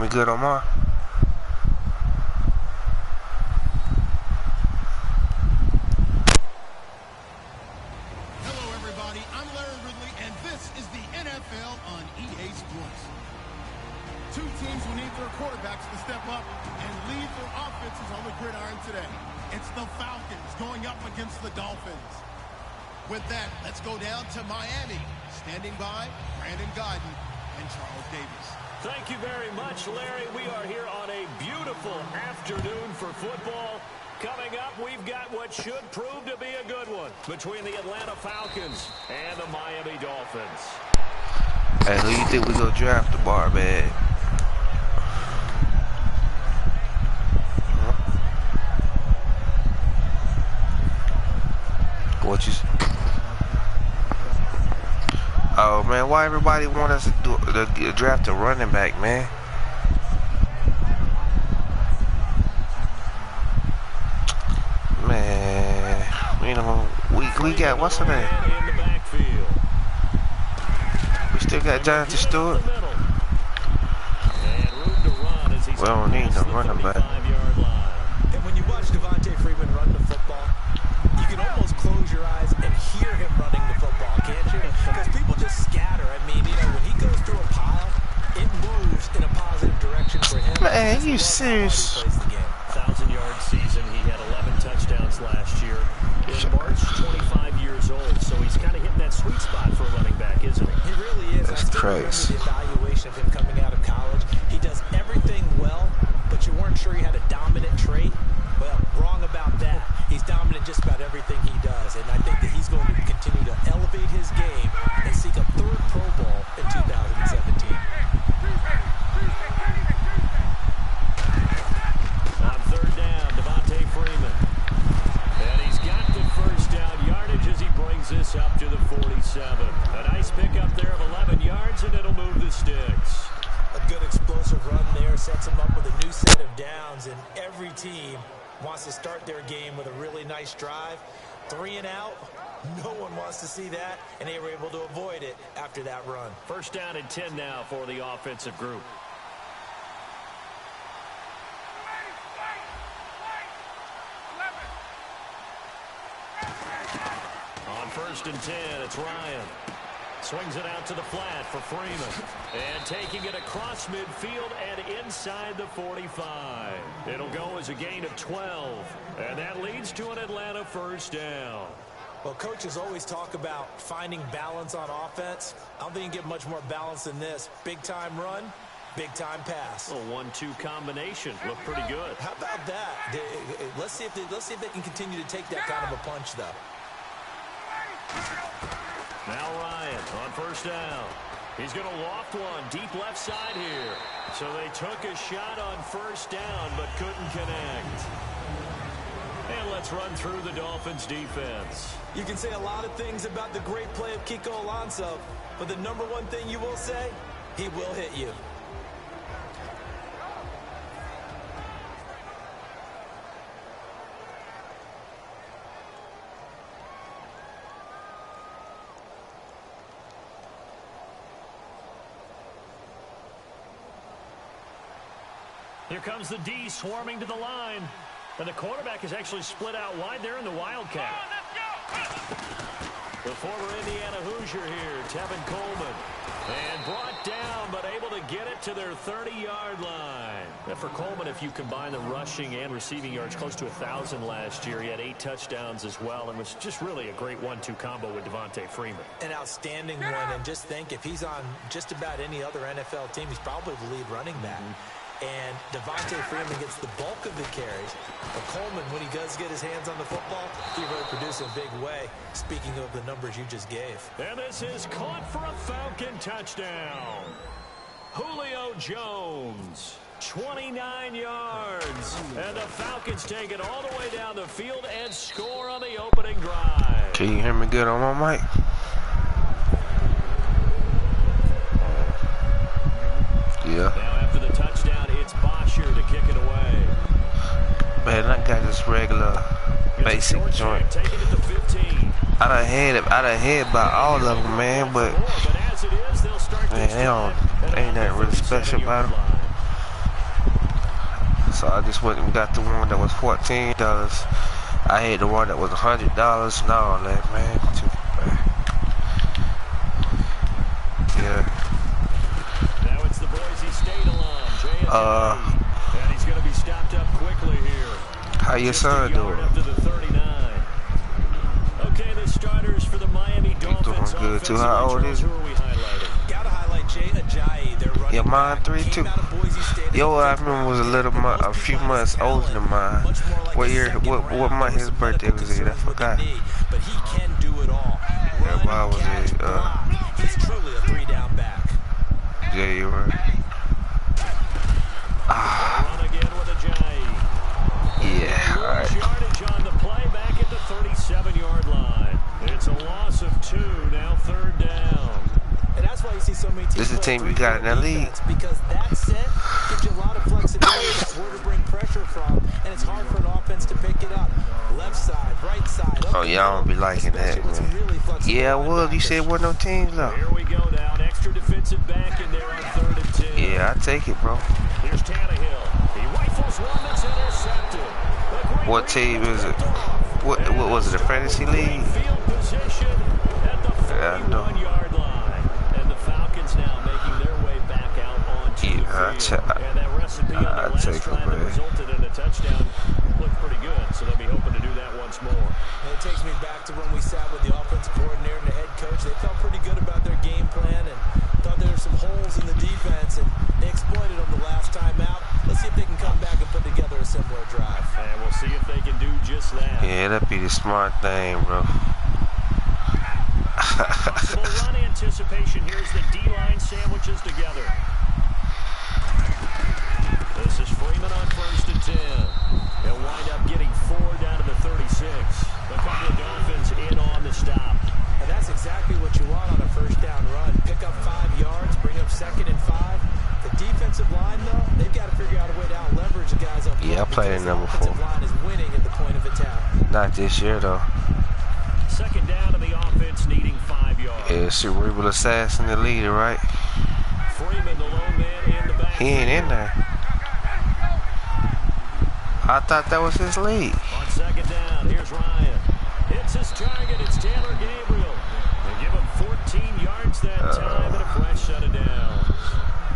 me good, Omar? Hello, everybody. I'm Larry Ridley, and this is the NFL on EA Sports. Two teams will need their quarterbacks to step up and lead their offenses on the gridiron today. It's the Falcons going up against the Dolphins. With that, let's go down to Miami. Standing by, Brandon Godden and Charles Davis. Thank you very much, Larry. We are here on a beautiful afternoon for football. Coming up, we've got what should prove to be a good one between the Atlanta Falcons and the Miami Dolphins. Hey, who you think we gonna draft the bar, man? What you? Oh man, why everybody want us to draft a running back, man? Man, you know, we got what's her name? We still got Jonathan Stewart. We don't need no running back. And when you watch Devontae Freeman run the football, you can almost close your eyes and hear him running the football, can't you? Because people just scatter. I mean, you know, when he goes through a pile, it moves in a positive direction for him. Man, you serious? 1,000-yard season. He had 11 touchdowns last year. In March, 25 years old. So he's kind of hitting that sweet spot for a running back, isn't he? He really is. That's crazy. I still remember the evaluation of him coming out of college. He does everything well, but you weren't sure he had a dominant trait. Well, wrong about that. He's dominant just about everything he does, and I think that he's going to continue to elevate his game and seek a third Pro Bowl in 2017. On third down, Devontae Freeman. And he's got the first down yardage as he brings this up to the 47. A nice pickup there of 11 yards, and it'll move the sticks. A good explosive run there sets him up with a new set of downs, and every team wants to start their game with a really nice drive. 3 and out. No one wants to see that, and they were able to avoid it after that run. First down and 10 now for the offensive group. On first and 10, it's Ryan. Swings it out to the flat for Freeman. And taking it across midfield and inside the 45. It'll go as a gain of 12. And that leads to an Atlanta first down. Well, coaches always talk about finding balance on offense. I don't think you get much more balance than this. Big-time run, big-time pass. A 1-2 combination. Look pretty good. How about that? Let's see if they can continue to take that kind of a punch, though. Now Ryan on first down. He's going to loft one deep left side here. So they took a shot on first down but couldn't connect. And let's run through the Dolphins defense. You can say a lot of things about the great play of Kiko Alonso, but the number one thing you will say, he will hit you. Here comes the D swarming to the line. And the quarterback is actually split out wide there in the Wildcat. The former Indiana Hoosier here, Tevin Coleman. And brought down, but able to get it to their 30-yard line. And for Coleman, if you combine the rushing and receiving yards, close to 1,000 last year. He had 8 touchdowns as well, and was just really a great 1-2 combo with Devontae Freeman. An outstanding one, and just think, if he's on just about any other NFL team, he's probably the lead running back. And Devontae Freeman gets the bulk of the carries. But Coleman, when he does get his hands on the football, he really produces in a big way, speaking of the numbers you just gave. And this is caught for a Falcon touchdown. Julio Jones, 29 yards. And the Falcons take it all the way down the field and score on the opening drive. Can you hear me good on my mic? Yeah. Now after the touchdown, it's Bosher to kick it away. Man, I got this regular basic joint. Taking it to 15. I done had about all of them, man, but man, they ain't nothing really special about them. So I just went and got the one that was $14. I had the one that was $100 and all that, man. Yeah. Now it's the Boise State alum, Jay and he's going to be stopped up quickly here. How your son doing? Up to the 39. Okay, the starters for the Miami Dolphins. Doing good too. How old is he? Who are we highlighting? Gotta highlight Jay Ajayi. They're running. Yeah, mine 3 too. Yo, I remember was a few months older than mine. What year? What month his birthday was in? I forgot. But he can do it all. Yeah, mine was in. He's truly a 3-down back. Yeah, you're right. Run again with Ajayi. Yeah, all right. Yardage on the play back at the 37-yard line. It's a loss of 2. Now 3rd down. And that's why you see so many teams. This is the team you got in the league. Because that set gives you a lot of flexibility. That's where to bring pressure from, and it's hard for an offense to pick it up. Left side, right side. Oh, y'all don't be liking that, man. Really yeah, well, you said what no teams though. Here we go now. An extra defensive back in there on 3rd and 10. Yeah, I take it, bro. Here's Tannehill. He rifles one that's intercepted. What team is it? What was it? A fantasy league? Field position at the 41-yard line, and the Falcons now making their way back out onto the field. And that recipe on the last drive that resulted in a touchdown looked pretty good, so they'll be hoping to do that once more. And it takes me back to when we sat with the offensive coordinator and the head coach. They felt pretty good about their game plan and thought there were some holes in the defense, and they exploited them the last time out. Let's see if they can come back and put together a similar drive. And we'll see if they can do just that. Yeah, that'd be the smart thing, bro. Possible run anticipation. Here's the D-line sandwiches together. This is Freeman on 1st and 10. They'll wind up getting 4 down to the 36. A couple of Dolphins in on the stop. And that's exactly what you want on a 1st down run. Pick up 5 yards, bring up 2nd and 5. The defensive line, though, they've got to figure out a way to out-leverage the guys up front. Yeah, I played in number 4. The offensive line is winning at the point of attack. Not this year, though. 2nd down to the offense, needing 5 yards. Yeah, cerebral assassin, the leader, right? Freeman, the lone man in the back. He ain't in there. I thought that was his lead. On 2nd down, here's Ryan. Hits his target. It's Taylor Gabriel. They give him 14 yards that time and a fresh set of downs.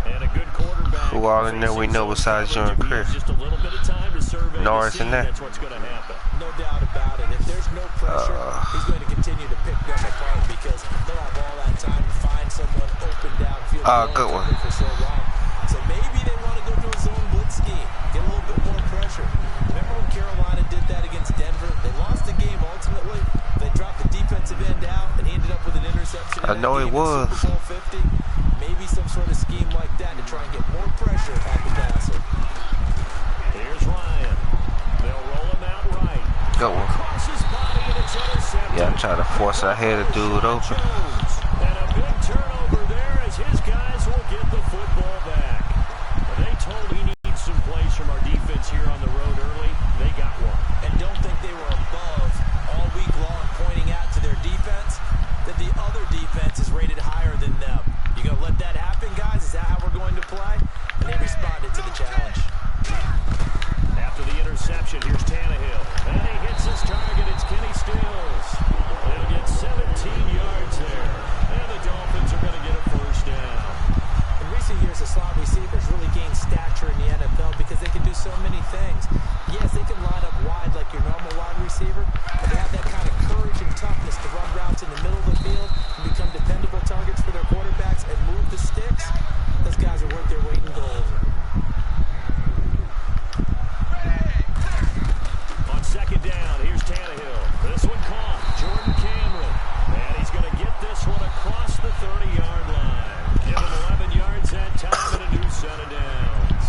And a good quarterback. Who all in there we know besides John Chris? Just a little bit of time to survey Norris in there. That's what's going to happen. No doubt about it. If there's no pressure, he's going to continue to pick them apart because they'll have all that time to find someone open downfield. Good one. For so long. So maybe they want to go to a zone blitz scheme, get a little bit more pressure. Remember when Carolina did that against Denver? They lost the game ultimately. They dropped the defensive end out, and he ended up with an interception. I know it was. Super Bowl 50. Maybe some sort of scheme like that to try and get more pressure at the passer. Here's Ryan. They'll roll him out right. Good one. Yeah, I'm trying to force our head to do it open. And a big turnover there as his guys will get the football back. They told he needs some plays from our defense here on the road early. They got one. And don't think they were above all week long pointing out to their defense that the other defense is rated higher than them. You gonna let that happen, guys? Is that how we're going to play? And they responded to the challenge. After the interception, here's Tannehill. And he hits his target. It's Kenny Stills. They'll get 17 yards there. And the Dolphins are going to get a 1st down. In recent years, the slot receivers really gained stature in the NFL because they can do so many things. Yes, they can line up wide like your normal wide receiver, but they have that kind of courage and toughness to run routes in the middle of the field and become dependable targets for their quarterbacks and move the sticks. Those guys are worth their weight in gold. On 2nd down, here's Tannehill. This one caught. Jordan Cameron. And he's going to get this one across the 30-yard line. Give him 11 yards that time and a new set of downs.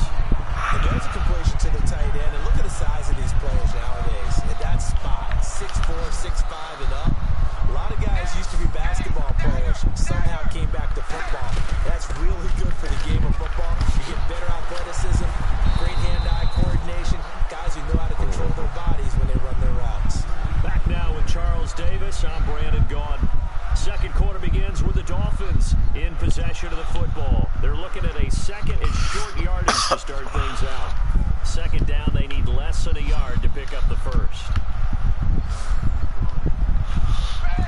And there's a completion to the tight end. And look at the size of these players nowadays. At that spot, 6'4", 6'5", and up. A lot of guys used to be basketball players, somehow came back to football. That's really good for the game of football. You get better athleticism, great hand-eye coordination, guys who know how to control their bodies when they run their routes. Back now with Charles Davis. I'm Brandon Gaughan. 2nd quarter begins with the Dolphins in possession of the football. They're looking at a 2nd and short yardage to start things out. Second down, they need less than a yard to pick up the first.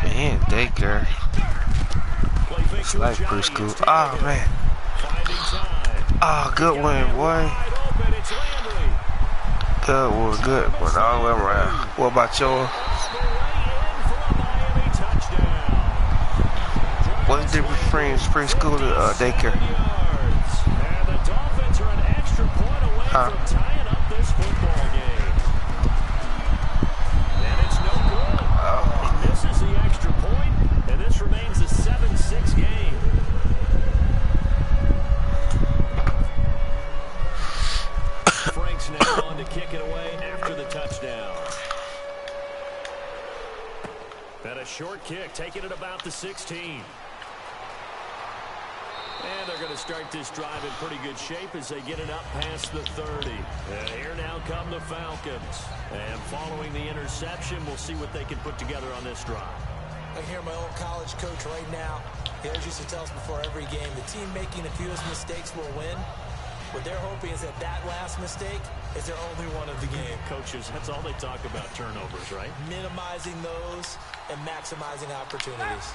Man, Daker. It's like preschool. Oh, man. Oh, good one, boy. Good one, good one. All the way around. What about yours? What's the difference between preschool and daycare? And the Dolphins are an extra point away from tying up this football game. And it's no good. He misses the extra point, and this remains a 7-6 game. Frank's now on to kick it away after the touchdown. And a short kick, taking it about the 16. And they're going to start this drive in pretty good shape as they get it up past the 30. And here now come the Falcons. And following the interception, we'll see what they can put together on this drive. I hear my old college coach right now. He always used to tell us before every game, the team making the fewest mistakes will win. What they're hoping is that that last mistake is their only one of the game. Coaches, that's all they talk about, turnovers, right? Minimizing those and maximizing opportunities.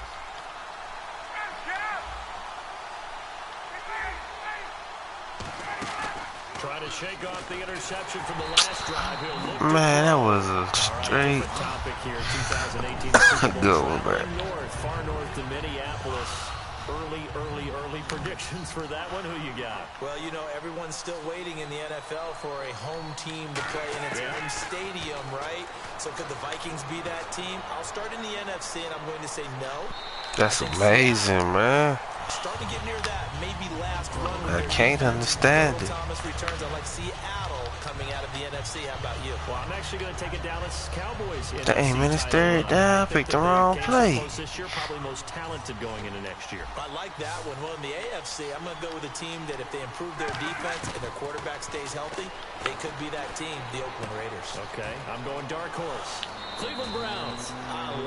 Try to shake off the interception from the last drive. Man, that was a straight good one, man. Far north to Minneapolis. Early predictions for that one. Who you got? Well, you know, everyone's still waiting in the NFL for a home team to play in its home stadium, right? So could the Vikings be that team? I'll start in the NFC, and I'm going to say no. That's amazing, man. Starting to get near that, maybe last run. I can't understand it. Thomas returns. I like Seattle coming out of the NFC. How about you? Well, I'm actually going to take a Dallas Cowboys. Dang, man, it's third down. Picked the wrong play. This year, probably most talented going into next year. I like that one. Well, in the AFC, I'm going to go with a team that if they improve their defense and their quarterback stays healthy, they could be that team, the Oakland Raiders. Okay, I'm going dark horse. Cleveland Browns.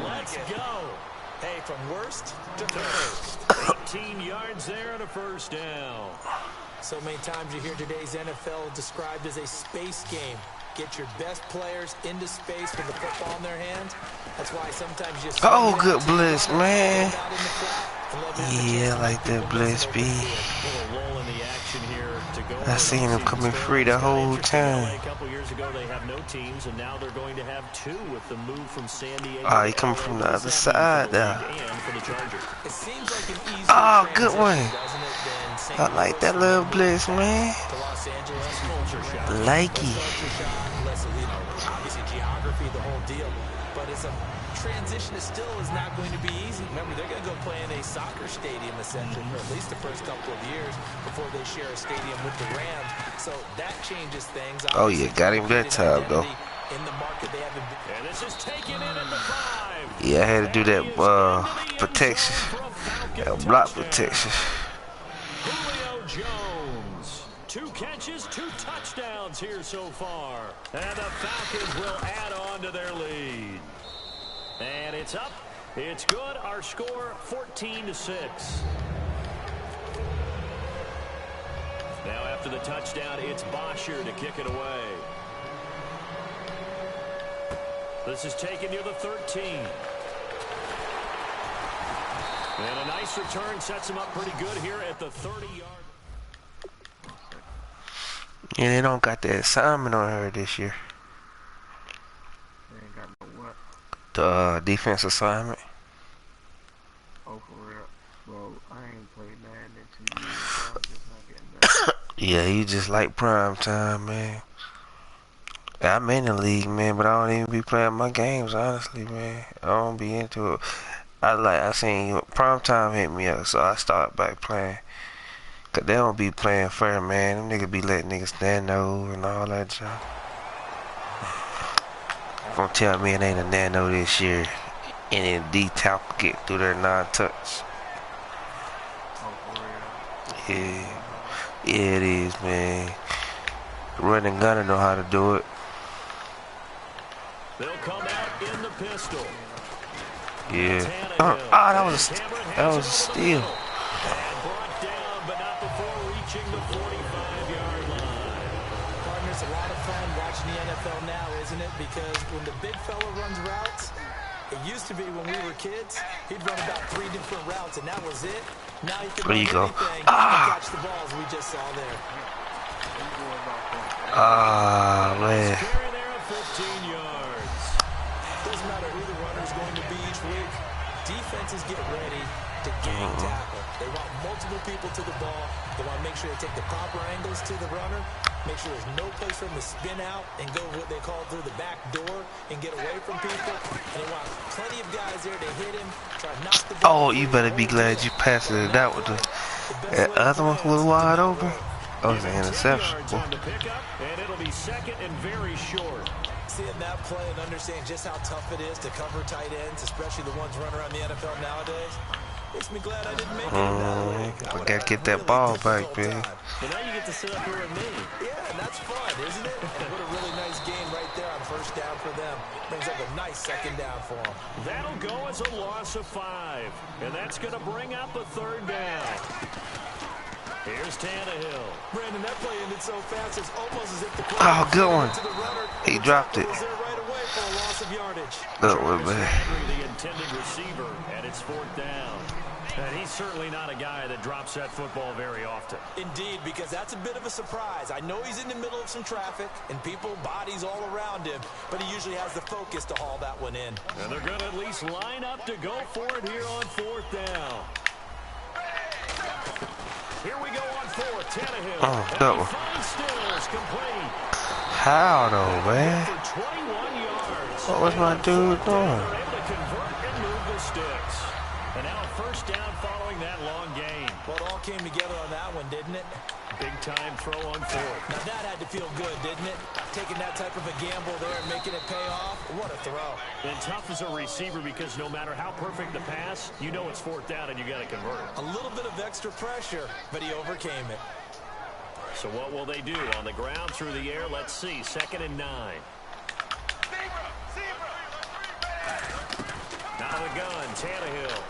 Let's go. Hey, from worst to first. 18 yards there and a first down. So many times you hear today's NFL described as a space game. Get your best players into space with the football in their hands. That's why sometimes you just... Oh, good blitz, man. Yeah, I like that blitz, B. I seen him coming free the whole time. A couple years ago, they have no teams, and now they're going to have two with the move from San Diego. Oh, he coming from the other side there. It seems like an easy Oh, good one. I I like that little blitz, man. Likey. Obviously, geography, the whole deal, but it's a transition is not going to be easy. Remember, they're going to go play in a soccer stadium essentially for at least the first couple of years before they share a stadium with the Rams. So that changes things. Oh yeah, got him that time though. In the market, they haven't been. And this is taken in at the 5. Yeah, I had to do that protection, that block protection. Julio Jones, 2 catches, 2 touchdowns here so far, and the Falcons will add on to their lead. And it's up. It's good. Our score, 14-6. Now after the touchdown, it's Bosher to kick it away. This is taken near the 13. And a nice return sets him up pretty good here at the 30-yard. Yeah, they don't got that assignment on her this year. The defense assignment. Oh, for real? Well, I ain't played Madden in 2 years, so I'm just not getting that. Yeah, you just like prime time, man. I'm in the league, man, but I don't even be playing my games, honestly, man. I don't be into it. I seen prime time hit me up, so I started back playing. Cause they don't be playing fair, man. Them niggas be letting niggas stand over and all that junk. Don't tell me it ain't a nano this year. And then D-Tap get through their non-touch. Yeah. Yeah, it is, man. Running gunner know how to do it. They'll come out in the pistol. Yeah. That was a steal. And brought down, but not before reaching the 45-yard line. Partners, a lot in the NFL now, isn't it? Because when the big fella runs routes, it used to be when we were kids, he'd run about 3 different routes, and that was it. Now he can There run you go. anything and Ah! catch the balls we just saw there. Ah, man. Carry there at 15 yards. Doesn't matter who the runner is going to be each week. Defenses get ready to gang tackle. They want multiple people to the ball. They want to make sure they take the proper angles to the runner, make sure there's no place for him to spin out and go what they call through the back door and get away from people. And they want plenty of guys there to hit him, try to knock the ball. Oh, you better be glad you passed it. That was the other one was wide open. Oh, it's an interception. On the pickup, and it'll be second and very short. Seeing that play and understand just how tough it is to cover tight ends, especially the ones running around the NFL nowadays, makes me glad I didn't make it that way. I gotta get that ball back, man. But now you get to sit up here with me. Yeah, and that's fun, isn't it? And what a really nice gain right there on first down for them. Brings up a nice second down for them. That'll go as a loss of 5. And that's going to bring up a third down. Here's Tannehill. Brandon, that play ended so fast, it's almost as if the Oh, good one. to the runner, He dropped it. was there right away for a loss of yardage. Good one, man. The intended receiver, and it's 4th down. And he's certainly not a guy that drops that football very often. Indeed, because that's a bit of a surprise. I know he's in the middle of some traffic and people, bodies all around him, but he usually has the focus to haul that one in. And they're going to at least line up to go for it here on 4th down. Here we go on 4th. Tannehill. Oh, that one. Stills complete. How though, man? For 21 yards. What was my dude doing? They're able to convert and move the sticks. And now a first down following that long gain. Well, it all came together on that one, didn't it? Big time throw on 4th. Now that had to feel good, didn't it? Taking that type of a gamble there and making it pay off. What a throw. And tough as a receiver because no matter how perfect the pass, you know it's 4th down and you got to convert. A little bit of extra pressure, but he overcame it. So what will they do? On the ground, through the air, let's see. 2nd and 9. Out of the gun, Tannehill.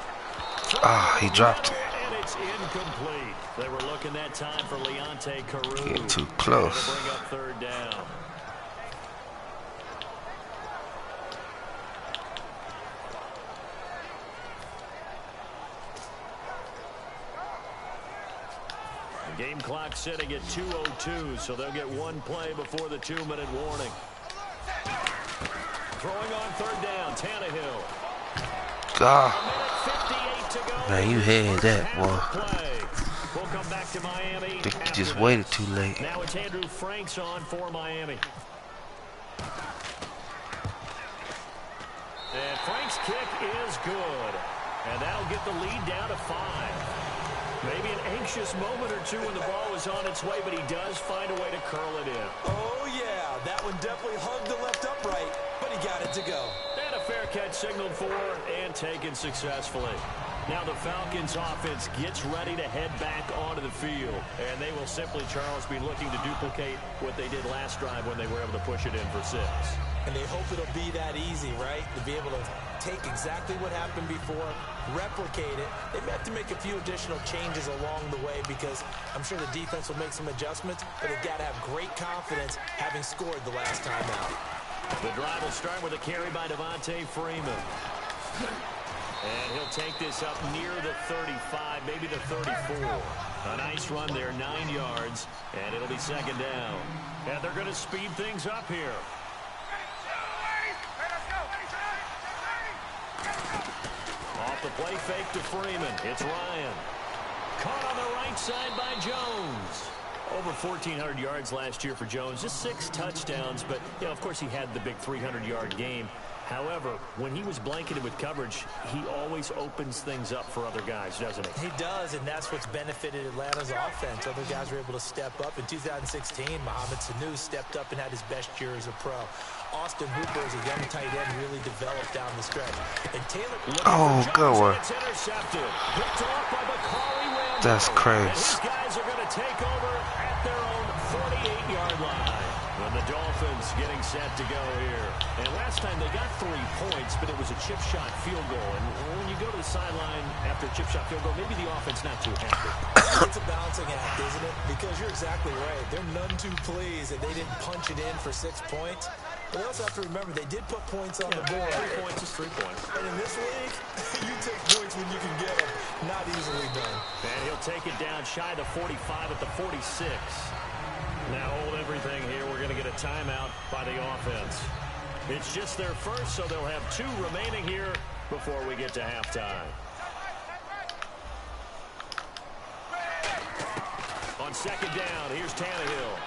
Ah, he dropped it. And it's incomplete. They were looking that time for Leonte Carew. Getting too close. To bring up 3rd down. The game clock sitting at 2:02, so they'll get one play before the 2-minute warning. Throwing on 3rd down, Tannehill. God. 58 to go. Man, you had that, boy. We'll come back to Miami. I think you just waited too late. Now it's Andrew Franks on for Miami. And Frank's kick is good. And that'll get the lead down to 5. Maybe an anxious moment or two when the ball was on its way, but he does find a way to curl it in. Oh, yeah. That one definitely hugged the left upright, but he got it to go. And a fair catch signaled for and taken successfully. Now the Falcons offense gets ready to head back onto the field. And they will simply, Charles, be looking to duplicate what they did last drive when they were able to push it in for 6. And they hope it'll be that easy, right? To be able to take exactly what happened before, replicate it. They may have to make a few additional changes along the way because I'm sure the defense will make some adjustments, but they've got to have great confidence having scored the last time out. The drive will start with a carry by Devontae Freeman. And he'll take this up near the 35, maybe the 34. A nice run there, 9 yards, and it'll be 2nd down. And they're going to speed things up here. Off the play fake to Freeman. It's Ryan. Caught on the right side by Jones. Over 1,400 yards last year for Jones. Just 6 touchdowns, but, you know, of course he had the big 300-yard game. However, when he was blanketed with coverage, he always opens things up for other guys, doesn't he? He does, and that's what's benefited Atlanta's offense. Other guys were able to step up. In 2016, Mohamed Sanu stepped up and had his best year as a pro. Austin Hooper, as a young tight end, really developed down the stretch. And Taylor... Oh, good one. It's intercepted. Picked off by Bakari Randall. That's crazy. And these guys are going to take over at their own 48-yard line. When And the Dolphins getting set to go here. And last time they got 3 points, but it was a chip shot field goal. And when you go to the sideline after a chip shot field goal, maybe the offense not too happy. It's a balancing act, isn't it? Because you're exactly right. They're none too pleased that they didn't punch it in for 6 points. But we also have to remember they did put points on the board. 3 points is 3 points. And in this league, you take points when you can get them. Not easily done. And he'll take it down shy of 45 at the 46. Now hold everything here. We're going to get a timeout by the offense. It's just their first, so they'll have 2 remaining here before we get to halftime. On second down, here's Tannehill.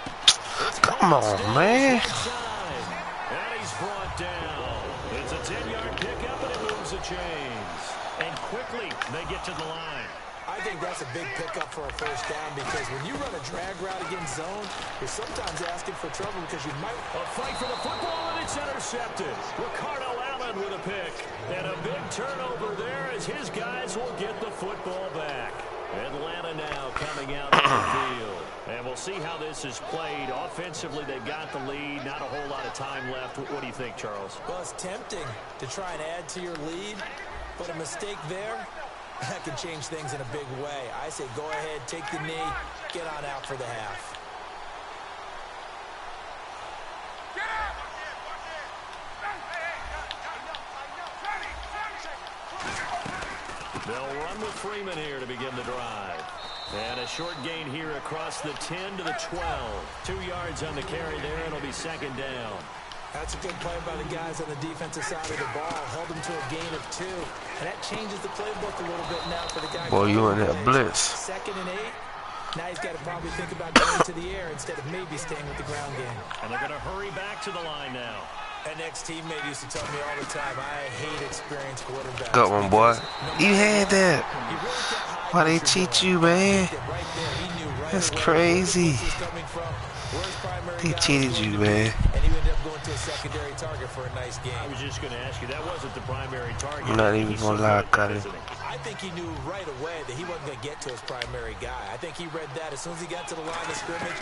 Come on, man. And he's brought down. It's a 10-yard pickup, and it moves the chains. And quickly, they get to the line. I think that's a big pickup for a first down because when you run a drag route against zone, you're sometimes asking for trouble because you might... A fight for the football, and it's intercepted. Ricardo Allen with a pick. And a big turnover there as his guys will get the football back. Atlanta now coming out on the field. And we'll see how this is played. Offensively, they've got the lead. Not a whole lot of time left. What do you think, Charles? Well, it's tempting to try and add to your lead, but a mistake there, that can change things in a big way. I say go ahead, take the knee, get on out for the half. They'll run with Freeman here to begin the drive. And a short gain here across the 10 to the 12. 2 yards on the carry there, and it'll be second down. That's a good play by the guys on the defensive side of the ball. Held them to a gain of 2. And that changes the playbook a little bit now for the guy. Boy, you in that blitz. Second and 8. Now he's got to probably think about going to the air instead of maybe staying with the ground game. And they're going to hurry back to the line now. An ex-teammate used to tell me all the time, I hate experienced quarterbacks. Good one, boy. You had that. Why they cheat you, man? That's crazy. He cheated you, man. And he ended up going to a secondary target for a nice game. I was just going to ask you, that wasn't the primary target. I'm not even going to lie, Cuddy. I think he knew right away that he wasn't going to get to his primary guy. I think he read that as soon as he got to the line of scrimmage,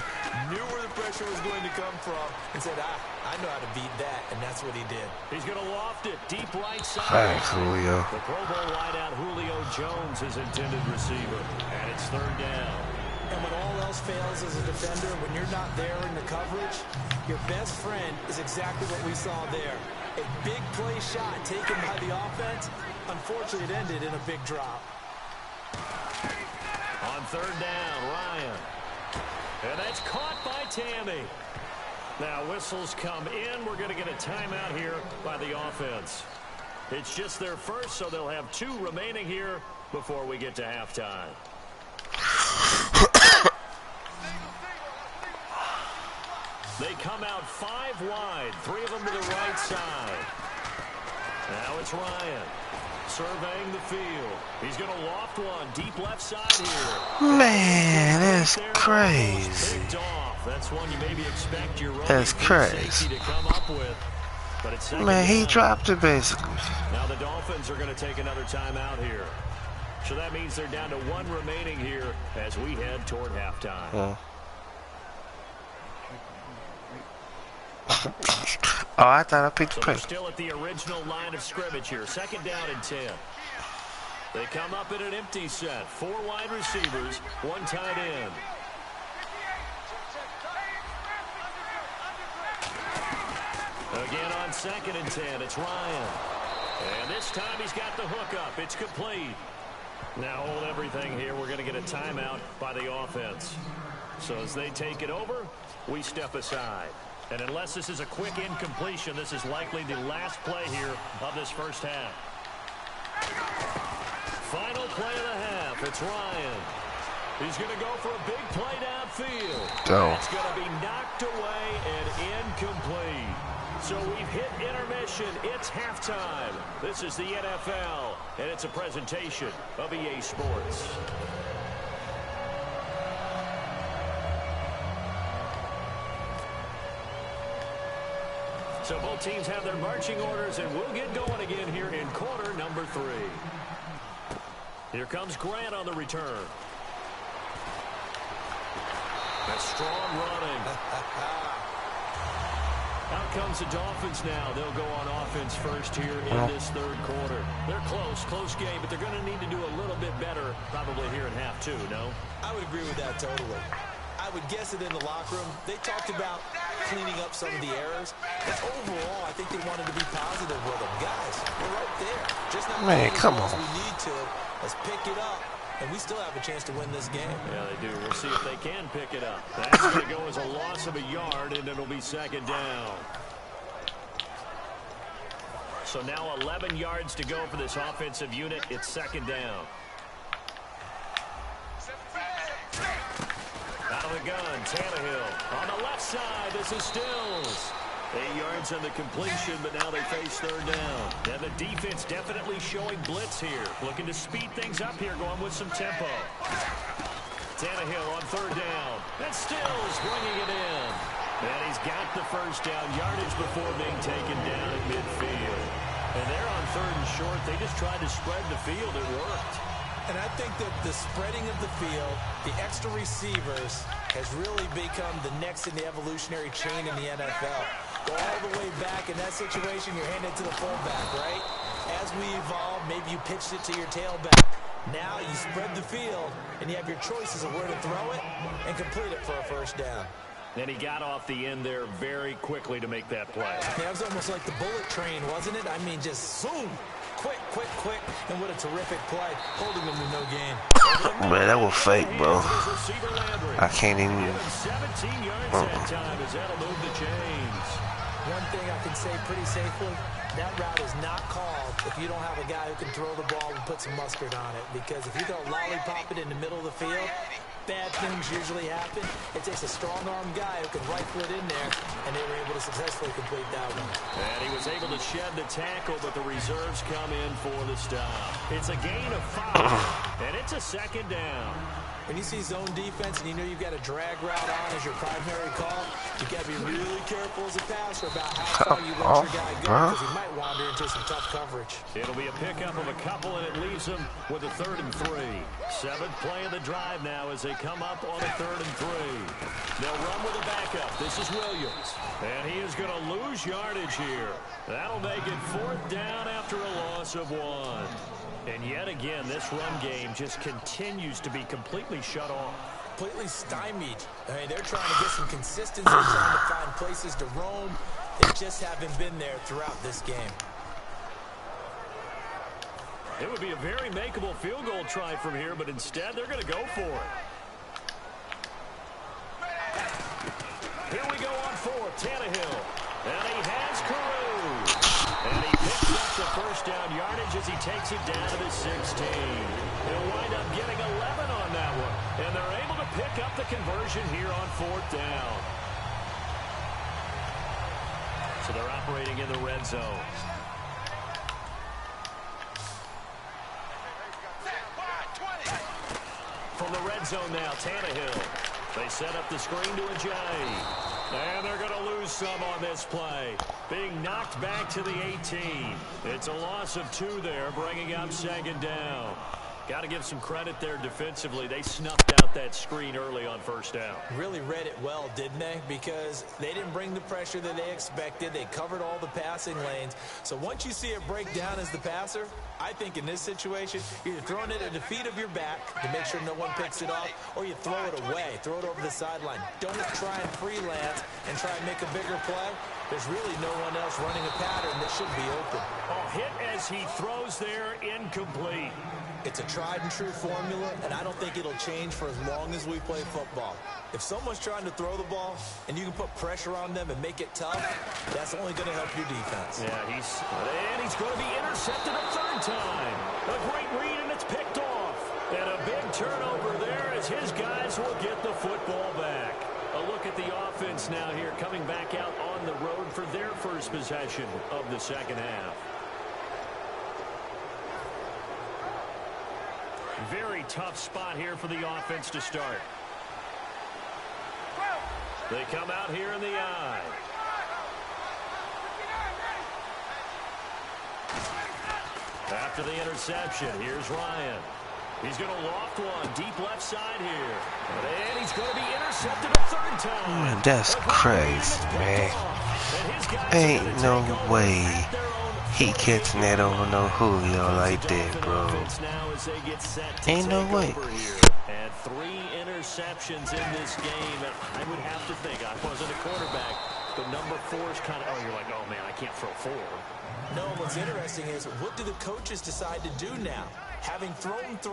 knew where the pressure was going to come from, and said, I know how to beat that, and that's what he did. He's going to loft it deep right side. Thanks, Julio. The Pro Bowl wideout Julio Jones is intended receiver, and it's third down. And when all else fails as a defender, when you're not there in the coverage, your best friend is exactly what we saw there. A big play shot taken by the offense. Unfortunately, it ended in a big drop. On third down, Ryan. And that's caught by Tammy. Now whistles come in. We're going to get a timeout here by the offense. It's just their first, so they'll have 2 remaining here before we get to halftime. They come out 5 wide, 3 of them to the right side. Now it's Ryan surveying the field. He's going to loft one deep left side here. Man, that's crazy. That's one you maybe expect your That's crazy. to come up with. But it's Man, he dropped it basically. Now the Dolphins are going to take another timeout here. So that means they're down to 1 remaining here as we head toward halftime. Yeah. Oh, I thought I picked the So they're pick. still at the original line of scrimmage here. Second down and 10. They come up in an empty set. 4 wide receivers, 1 tight end. Again on second and 10, it's Ryan. And this time he's got the hook up. It's complete. Now hold everything here. We're going to get a timeout by the offense. So as they take it over, we step aside. And unless this is a quick incompletion, this is likely the last play here of this first half. Final play of the half. It's Ryan. He's going to go for a big play downfield. Go. It's going to be knocked away and incomplete. So we've hit intermission. It's halftime. This is the NFL, and it's a presentation of EA Sports. So both teams have their marching orders, and we'll get going again here in quarter number 3. Here comes Grant on the return. That's strong running. Out comes the Dolphins now. They'll go on offense first here in this third quarter. They're close game, but they're going to need to do a little bit better probably here in half two, no? I would agree with that totally. I would guess that in the locker room, they talked about cleaning up some of the errors. But overall, I think they wanted to be positive with them. Guys, we're right there. Just not Man, come on. as we need to. Let's pick it up. And we still have a chance to win this game. Yeah, they do. We'll see if they can pick it up. That's going to go as a loss of a yard, and it'll be second down. So now 11 yards to go for this offensive unit. It's second down. Out of the gun, Tannehill. On the left side, this is Stills. 8 yards on the completion, but now they face third down. And the defense definitely showing blitz here. Looking to speed things up here, going with some tempo. Tannehill on third down. And Stills bringing it in. And he's got the first down yardage before being taken down at midfield. And they're on third and short. They just tried to spread the field. It worked. And I think that the spreading of the field, the extra receivers, has really become the next in the evolutionary chain in the NFL. Go all the way back in that situation, you're handed to the fullback, right? As we evolve, maybe you pitched it to your tailback. Now you spread the field, and you have your choices of where to throw it and complete it for a first down. And he got off the end there very quickly to make that play. Yeah, it was almost like the bullet train, wasn't it? I mean, just zoom. Quick. And what a terrific play. Holding them to no gain. Man, that was fake, bro. I can't even. 17 yards that time as that'll move the chains. One thing I can say pretty safely, that route is not called if you don't have a guy who can throw the ball and put some mustard on it. Because if you throw lollipop it in the middle of the field, bad things usually happen. It takes a strong-armed guy who can rifle it in there, and they were able to successfully complete that one. And he was able to shed the tackle, but the reserves come in for the stop. It's a gain of 5, and it's a second down. When you see zone defense and you know you've got a drag route on as your primary call, you got to be really careful as a passer about how far you let your guy go because he might wander into some tough coverage. It'll be a pickup of a couple, and it leaves them with a 3rd and 3. 7th play of the drive now as they come up on a 3rd and 3. They'll run with a backup. This is Williams. And he is going to lose yardage here. That'll make it 4th down after a loss of 1. And yet again, this run game just continues to be completely shut off. Completely stymied. I mean, they're trying to get some consistency, trying to find places to roam. They just haven't been there throughout this game. It would be a very makeable field goal try from here, but instead they're going to go for it. Here we go on 4th, Tannehill. And he has Carew. And he picks up the first down yardage as he takes it down to the 16. He'll wind up getting 11 on that one. And they're able to pick up the conversion here on 4th down. So they're operating in the red zone. From the red zone now, Tannehill. They set up the screen to Ajayi. And they're going to lose some on this play. Being knocked back to the 18. It's a loss of 2 there, bringing up second down. Got to give some credit there defensively. They snuffed out that screen early on first down. Really read it well, didn't they? Because they didn't bring the pressure that they expected. They covered all the passing lanes. So once you see it break down as the passer, I think in this situation, you're either throwing it at the feet of your back to make sure no one picks it off, or you throw it away, throw it over the sideline. Don't try and freelance and try and make a bigger play. There's really no one else running a pattern that should be open. Oh, hit as he throws there, incomplete. It's a tried-and-true formula, and I don't think it'll change for as long as we play football. If someone's trying to throw the ball and you can put pressure on them and make it tough, that's only going to help your defense. Yeah, he's going to be intercepted a 3rd time. A great read, and it's picked off. And a big turnover there as his guys will get the football back. A look at the offense now here, coming back out on the road for their first possession of the second half. Very tough spot here for the offense to start. They come out here in the eye. After the interception, here's Ryan. He's going to loft one deep left side here. And he's going to be intercepted a third time. Man, that's crazy, man. Ain't no way he catching that over no Julio like that, bro. Ain't no way. And 3 interceptions in this game. And I would have to think, I wasn't a quarterback, but number 4 is kind of, oh, you're like, oh, man, I can't throw 4. No, what's interesting is, what do the coaches decide to do now? Having thrown 3,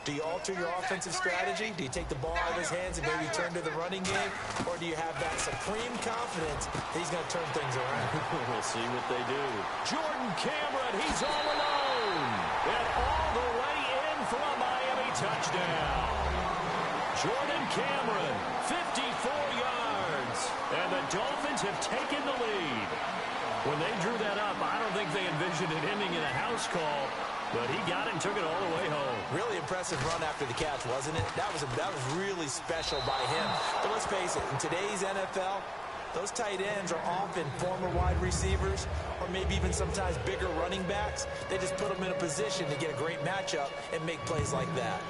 do you alter your offensive strategy? Do you take the ball out of his hands and maybe turn to the running game? Or do you have that supreme confidence that he's going to turn things around? We'll see what they do. Jordan Cameron, he's all alone. And all the way in for a Miami touchdown. Jordan Cameron, 54 yards. And the Dolphins have taken the lead. When they drew that up, I don't think they envisioned it ending in a house call. But he got it and took it all the way home. Really impressive run after the catch, wasn't it? That was really special by him. But let's face it, in today's NFL, those tight ends are often former wide receivers or maybe even sometimes bigger running backs. They just put them in a position to get a great matchup and make plays like that.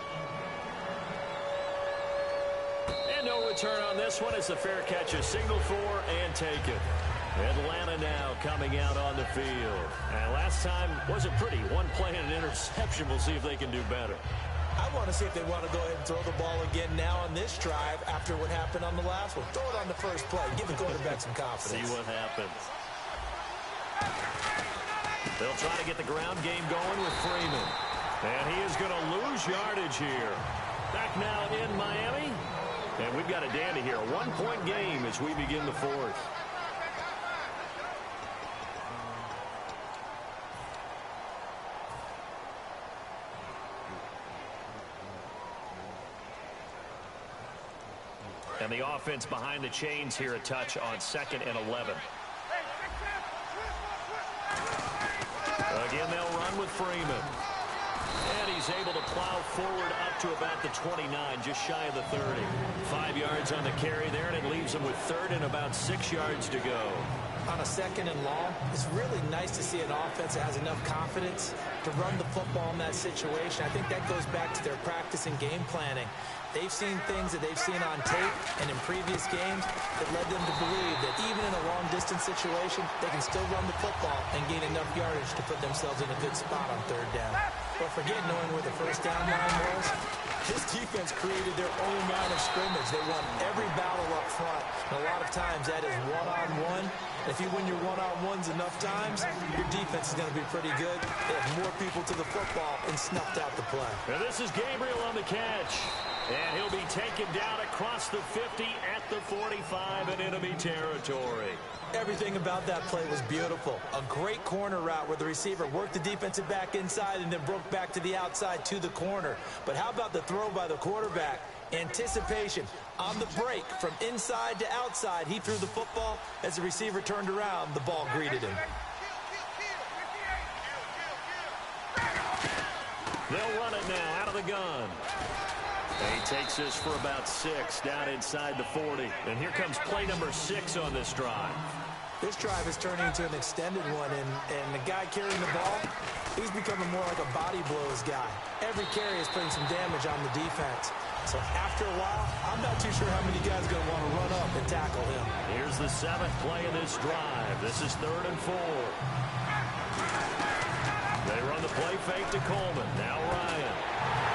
And no return on this one. It's a fair catch, a signal for and take it. Atlanta now coming out on the field. And last time wasn't pretty. 1 play and an interception. We'll see if they can do better. I want to see if they want to go ahead and throw the ball again now on this drive after what happened on the last one. Throw it on the first play. Give the quarterback some confidence. See what happens. They'll try to get the ground game going with Freeman. And he is going to lose yardage here. Back now in Miami. And we've got a dandy here. A 1-point game as we begin the 4th. And the offense behind the chains here, a touch on 2nd and 11. Again, they'll run with Freeman. And he's able to plow forward up to about the 29, just shy of the 30. 5 yards on the carry there, and it leaves him with 3rd and about 6 yards to go. On a 2nd and long, it's really nice to see an offense that has enough confidence to run the football in that situation. I think that goes back to their practice and game planning. They've seen things that they've seen on tape and in previous games that led them to believe that even in a long-distance situation, they can still run the football and gain enough yardage to put themselves in a good spot on 3rd down. But forget knowing where the first down line was. This defense created their own line of scrimmage. They won every battle up front. And a lot of times that is one-on-one. If you win your one-on-ones enough times, your defense is going to be pretty good. They have more people to the football and snuffed out the play. And this is Gabriel on the catch. And he'll be taken down across the 50 at the 45 in enemy territory. Everything about that play was beautiful. A great corner route where the receiver worked the defensive back inside and then broke back to the outside to the corner. But how about the throw by the quarterback? Anticipation on the break from inside to outside. He threw the football. As the receiver turned around, the ball greeted him. They'll run it now out of the gun. He takes this for about 6 down inside the 40. And here comes play number 6 on this drive. This drive is turning into an extended one, and the guy carrying the ball, he's becoming more like a body blows guy. Every carry is putting some damage on the defense. So after a while, I'm not too sure how many guys are going to want to run up and tackle him. Here's the 7th play of this drive. This is 3rd and 4. They run the play fake to Coleman. Now Ryan.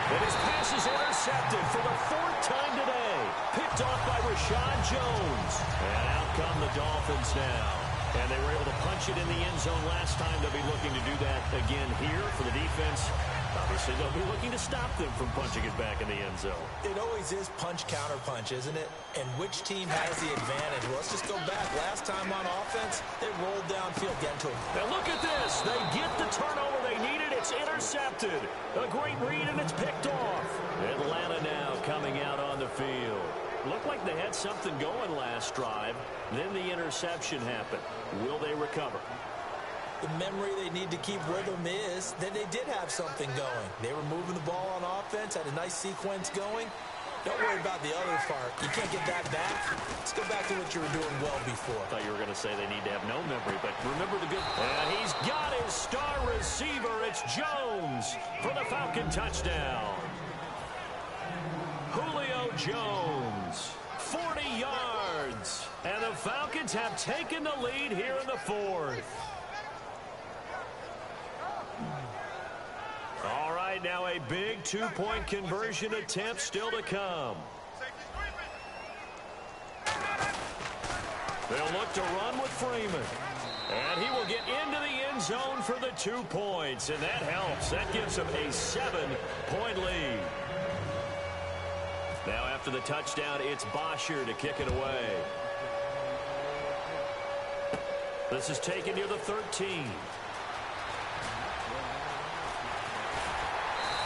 And his pass is intercepted for the 4th time today. Picked off by Rashad Jones. And out come the Dolphins now. And they were able to punch it in the end zone last time. They'll be looking to do that again here for the defense. Obviously, they'll be looking to stop them from punching it back in the end zone. It always is punch-counter-punch, isn't it? And which team has the advantage? Well, let's just go back. Last time on offense, they rolled downfield, getting to him. Now look at this. They get the turnover they needed. It's intercepted. A great read, and it's picked off. Atlanta now coming out on the field. Looked like they had something going last drive. Then the interception happened. Will they recover? The memory they need to keep with them is that they did have something going. They were moving the ball on offense, had a nice sequence going. Don't worry about the other part. You can't get that back. Let's go back to what you were doing well before. I thought you were going to say they need to have no memory, but remember the good. And he's got his star receiver. It's Jones for the Falcon touchdown. Julio Jones, 40 yards. And the Falcons have taken the lead here in the fourth. All right, now a big two-point conversion attempt still to come. They'll look to run with Freeman. And he will get into the end zone for the 2 points. And that helps. That gives him a 7-point lead. Now after the touchdown, it's Bosher to kick it away. This is taken near the 13.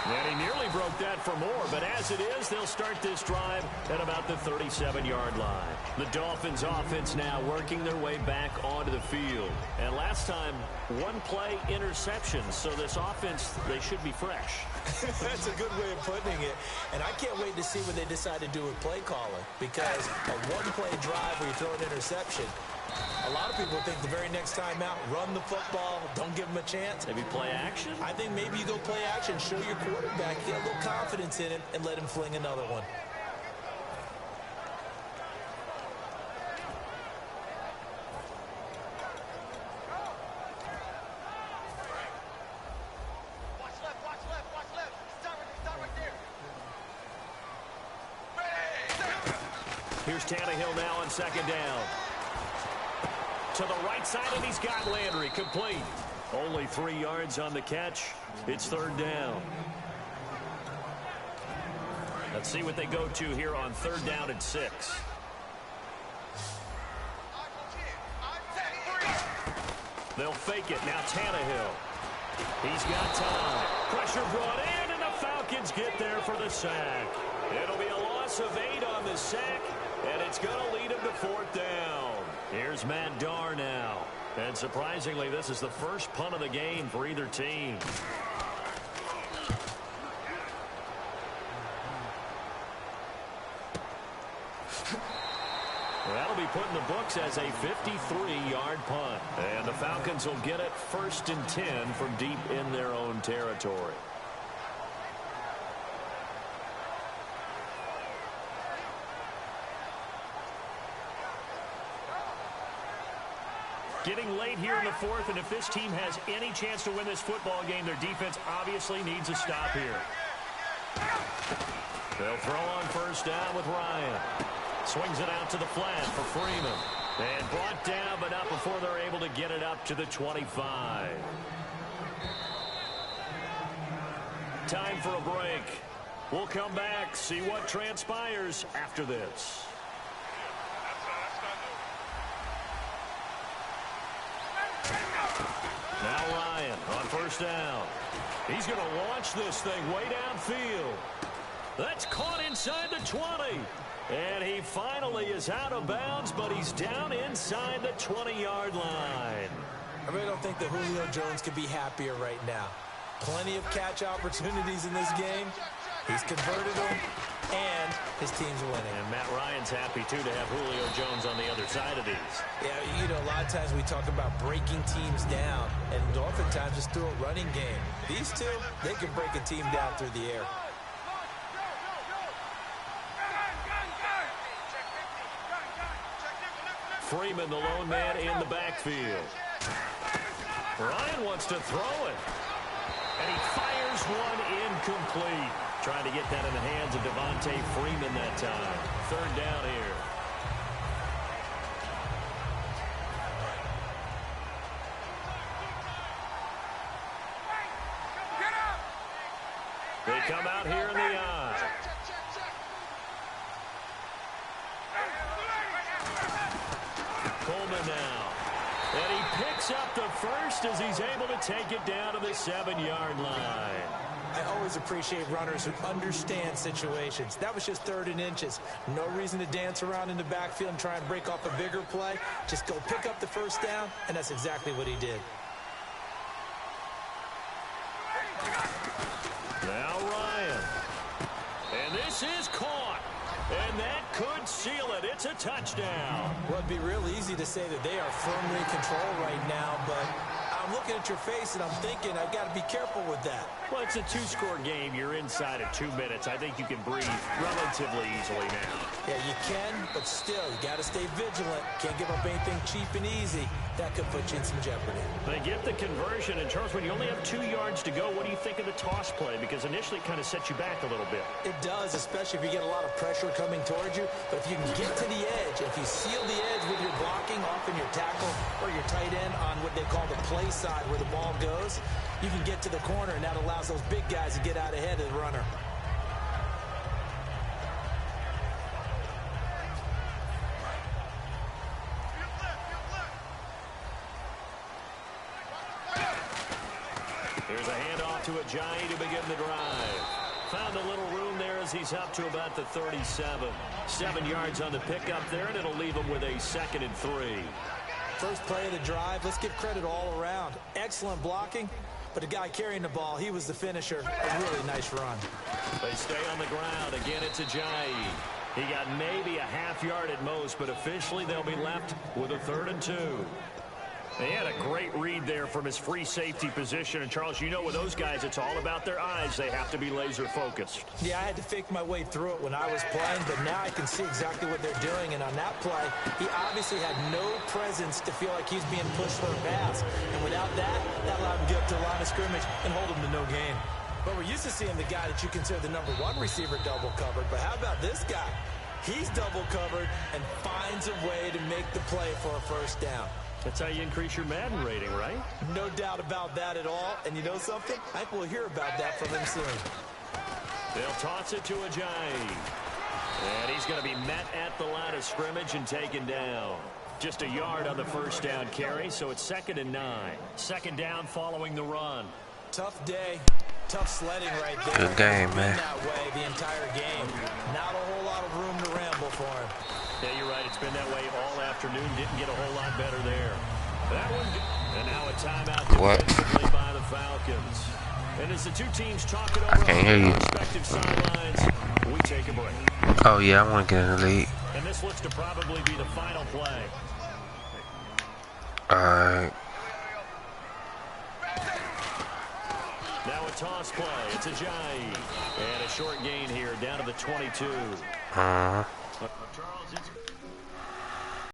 And he nearly broke that for more, but as it is, they'll start this drive at about the 37-yard line. The Dolphins offense now working their way back onto the field. And last time, one-play interception, so this offense, they should be fresh. That's a good way of putting it. And I can't wait to see what they decide to do with play calling, because a one-play drive where you throw an interception, a lot of people think the very next time out, run the football, don't give them a chance. Maybe play action? I think maybe you go play action, show your quarterback, get a little confidence in him, and let him fling another one. Here's Tannehill now on second down. To the right side, and he's got Landry complete. Only 3 yards on the catch. It's third down. Let's see what they go to here on third down and 6. They'll fake it. Now Tannehill. He's got time. Pressure brought in, and the Falcons get there for the sack. It'll be a loss of 8 on the sack, and it's going to lead him to fourth down. Here's Matt Darr now. And surprisingly, this is the first punt of the game for either team. That'll be put in the books as a 53-yard punt. And the Falcons will get it 1st and 10 from deep in their own territory. Getting late here in the fourth, and if this team has any chance to win this football game, their defense obviously needs a stop here. They'll throw on first down with Ryan. Swings it out to the flat for Freeman. And brought down, but not before they're able to get it up to the 25. Time for a break. We'll come back, see what transpires after this. Now Ryan on first down. He's going to launch this thing way downfield. That's caught inside the 20. And he finally is out of bounds, but he's down inside the 20-yard line. I really don't think that Julio Jones could be happier right now. Plenty of catch opportunities in this game. He's converted them, and his team's winning. And Matt Ryan's happy, too, to have Julio Jones on the other side of these. Yeah, you know, a lot of times we talk about breaking teams down, and oftentimes it's through a running game. These two, they can break a team down through the air. Freeman, the lone man in the backfield. Ryan wants to throw it. And he fires one incomplete. Trying to get that in the hands of Devontae Freeman that time. Third down here. They come out here in the eye. Coleman now. And he picks up the first as he's able to take it down to the 7-yard line. I always appreciate runners who understand situations. That was just 3rd and inches. No reason to dance around in the backfield and try and break off a bigger play. Just go pick up the first down, and that's exactly what he did. Now Ryan. And this is caught. And that could seal it. It's a touchdown. Well, it'd be real easy to say that they are firmly in control right now, but I'm looking at your face, and I'm thinking I've got to be careful with that. Well, it's a two-score game. You're inside of 2 minutes. I think you can breathe relatively easily now. Yeah, you can, but still, you got to stay vigilant. Can't give up anything cheap and easy. That could put you in some jeopardy. They get the conversion. And Charles, when you only have 2 yards to go, what do you think of the toss play? Because initially it kind of sets you back a little bit. It does, especially if you get a lot of pressure coming towards you. But if you can get to the edge, if you seal the edge with your blocking, often your tackle or your tight end on what they call the play side where the ball goes, you can get to the corner, and that allows those big guys to get out ahead of the runner. Here's a handoff to Ajayi to begin the drive. Found a little room there as he's up to about the 37. 7 yards on the pickup there, and it'll leave him with a 2nd and 3. First play of the drive, let's give credit all around. Excellent blocking, but the guy carrying the ball, he was the finisher. A really nice run. They stay on the ground. Again, it's Ajayi. He got maybe a half yard at most, but officially they'll be left with a 3rd and 2. They had a great read there from his free safety position. And, Charles, you know with those guys, it's all about their eyes. They have to be laser focused. Yeah, I had to fake my way through it when I was playing, but now I can see exactly what they're doing. And on that play, he obviously had no presence to feel like he's being pushed for a pass. And without that, that allowed him to get up to the line of scrimmage and hold him to no gain. But we're used to seeing the guy that you consider the #1 receiver double covered. But how about this guy? He's double covered and finds a way to make the play for a first down. That's how you increase your Madden rating, right? No doubt about that at all. And you know something? I think we'll hear about that from him soon. They'll toss it to Ajayi. And he's going to be met at the line of scrimmage and taken down. Just a yard on the first down carry, so it's 2nd and 9. 2nd down following the run. Tough day. Tough sledding right there. Good game, man. That way the entire game. Not a whole lot of room to ramble for him. Yeah, you're right. It's been that way all afternoon. Didn't get a whole lot better there. That one, and now a timeout defensively by the Falcons. And as the two teams talk it over can't hear you. respective sidelines, we take a break. Oh, yeah, I want to get in the lead. And this looks to probably be the final play. Alright. Now a toss play. It's Ajayi. And a short gain here down to the 22. Uh-huh. Charles,